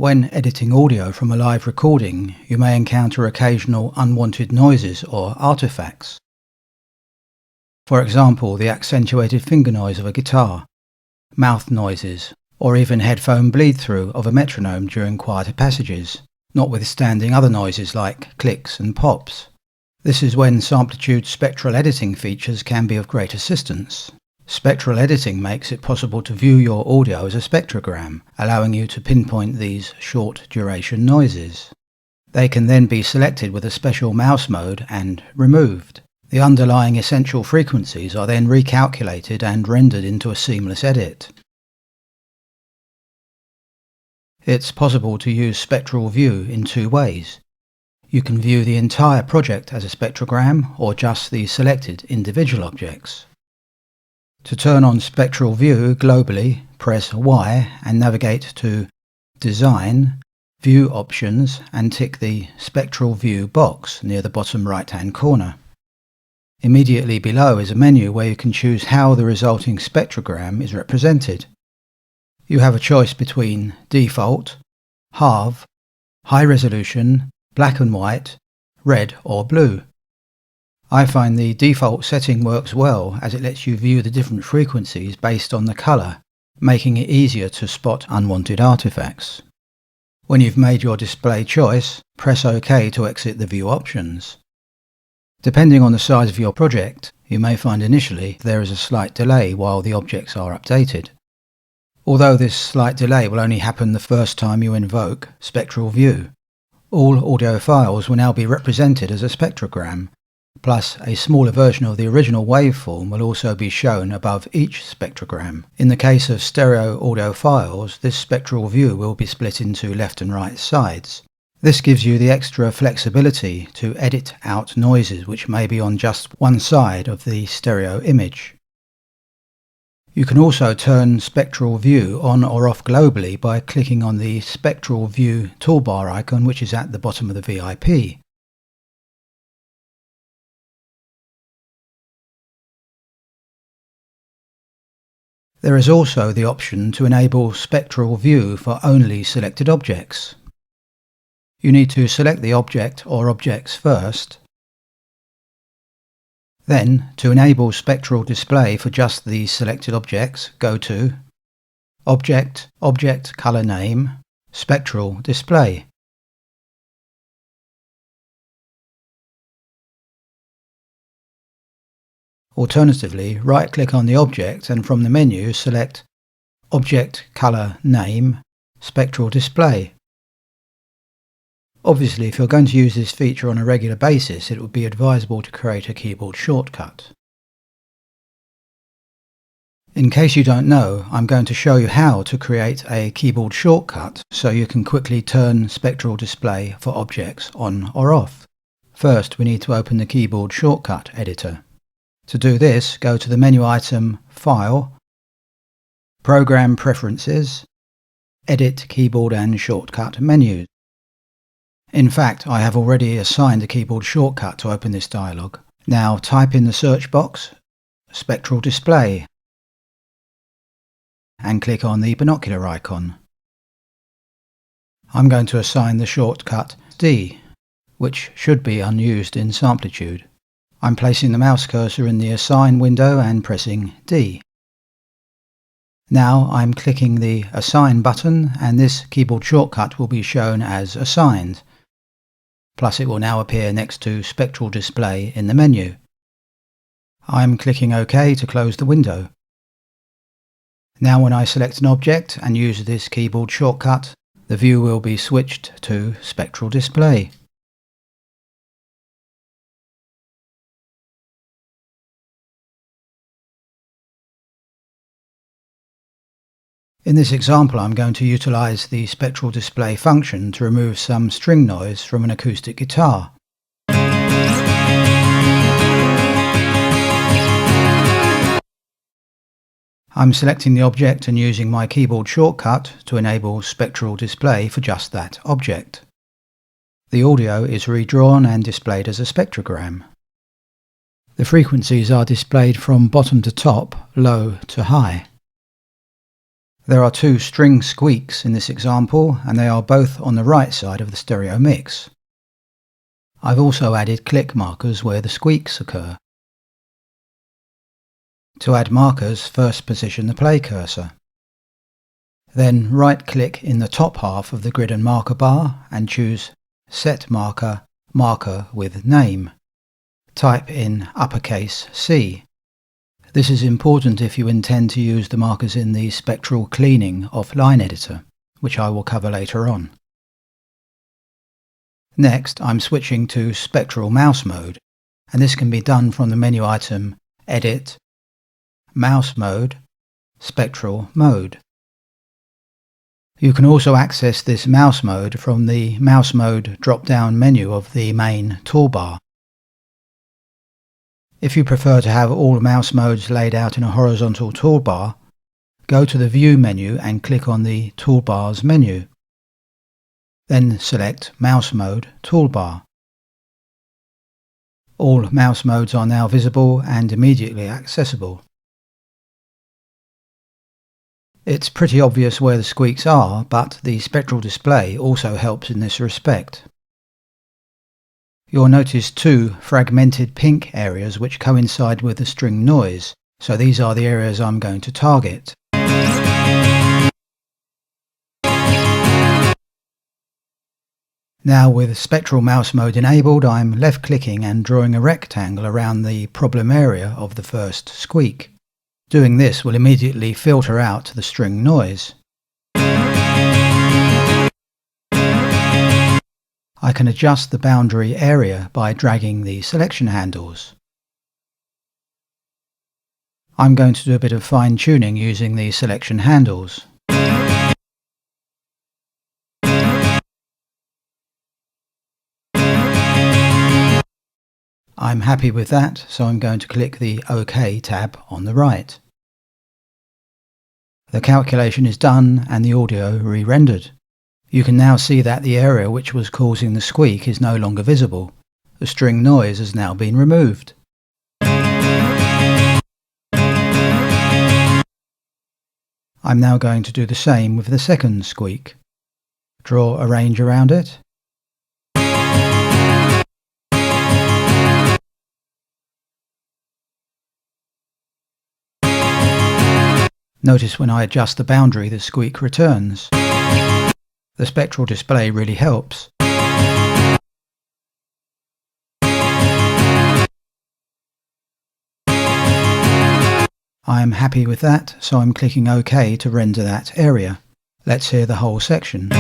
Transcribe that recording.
When editing audio from a live recording, you may encounter occasional unwanted noises or artifacts. For example, the accentuated finger noise of a guitar, mouth noises, or even headphone bleed-through of a metronome during quieter passages, notwithstanding other noises like clicks and pops. This is when Samplitude's spectral editing features can be of great assistance. Spectral editing makes it possible to view your audio as a spectrogram, allowing you to pinpoint these short-duration noises. They can then be selected with a special mouse mode and removed. The underlying essential frequencies are then recalculated and rendered into a seamless edit. It's possible to use Spectral View in two ways. You can view the entire project as a spectrogram or just the selected individual objects. To turn on Spectral View globally, press Y and navigate to Design, View Options and tick the Spectral View box near the bottom right-hand corner. Immediately below is a menu where you can choose how the resulting spectrogram is represented. You have a choice between Default, Halve, High Resolution, Black and White, Red or Blue. I find the default setting works well as it lets you view the different frequencies based on the colour, making it easier to spot unwanted artifacts. When you've made your display choice, press OK to exit the view options. Depending on the size of your project, you may find initially there is a slight delay while the objects are updated. Although this slight delay will only happen the first time you invoke Spectral View, all audio files will now be represented as a spectrogram. Plus, a smaller version of the original waveform will also be shown above each spectrogram. In the case of stereo audio files, this spectral view will be split into left and right sides. This gives you the extra flexibility to edit out noises which may be on just one side of the stereo image. You can also turn Spectral View on or off globally by clicking on the Spectral View toolbar icon which is at the bottom of the VIP. There is also the option to enable Spectral View for only selected objects. You need to select the object or objects first. Then, to enable spectral display for just the selected objects, go to Object, Object Color Name, Spectral Display. Alternatively, right-click on the object and from the menu select Object Color Name, Spectral Display. Obviously, if you're going to use this feature on a regular basis, it would be advisable to create a keyboard shortcut. In case you don't know, I'm going to show you how to create a keyboard shortcut so you can quickly turn spectral display for objects on or off. First, we need to open the keyboard shortcut editor. To do this, go to the menu item File, Program Preferences, Edit Keyboard and Shortcut menus. In fact, I have already assigned a keyboard shortcut to open this dialog. Now type in the search box, Spectral Display, and click on the binocular icon. I'm going to assign the shortcut D, which should be unused in Samplitude. I'm placing the mouse cursor in the Assign window and pressing D. Now I'm clicking the Assign button and this keyboard shortcut will be shown as assigned. Plus it will now appear next to Spectral Display in the menu. I'm clicking OK to close the window. Now when I select an object and use this keyboard shortcut, the view will be switched to Spectral Display. In this example, I'm going to utilize the Spectral Display function to remove some string noise from an acoustic guitar. I'm selecting the object and using my keyboard shortcut to enable Spectral Display for just that object. The audio is redrawn and displayed as a spectrogram. The frequencies are displayed from bottom to top, low to high. There are two string squeaks in this example, and they are both on the right side of the stereo mix. I've also added click markers where the squeaks occur. To add markers, first position the play cursor. Then right-click in the top half of the grid and marker bar and choose Set Marker, Marker with Name. Type in uppercase C. This is important if you intend to use the markers in the Spectral Cleaning offline editor, which I will cover later on. Next, I'm switching to Spectral Mouse Mode, and this can be done from the menu item Edit, Mouse Mode, Spectral Mode. You can also access this mouse mode from the Mouse Mode drop-down menu of the main toolbar. If you prefer to have all mouse modes laid out in a horizontal toolbar, go to the View menu and click on the Toolbars menu. Then select Mouse Mode Toolbar. All mouse modes are now visible and immediately accessible. It's pretty obvious where the squeaks are, but the spectral display also helps in this respect. You'll notice two fragmented pink areas which coincide with the string noise, so these are the areas I'm going to target. Now with Spectral Mouse Mode enabled, I'm left-clicking and drawing a rectangle around the problem area of the first squeak. Doing this will immediately filter out the string noise. I can adjust the boundary area by dragging the selection handles. I'm going to do a bit of fine-tuning using the selection handles. I'm happy with that, so I'm going to click the OK tab on the right. The calculation is done and the audio re-rendered. You can now see that the area which was causing the squeak is no longer visible. The string noise has now been removed. I'm now going to do the same with the second squeak. Draw a range around it. Notice when I adjust the boundary, the squeak returns. The spectral display really helps. I'm happy with that, so I'm clicking OK to render that area. Let's hear the whole section.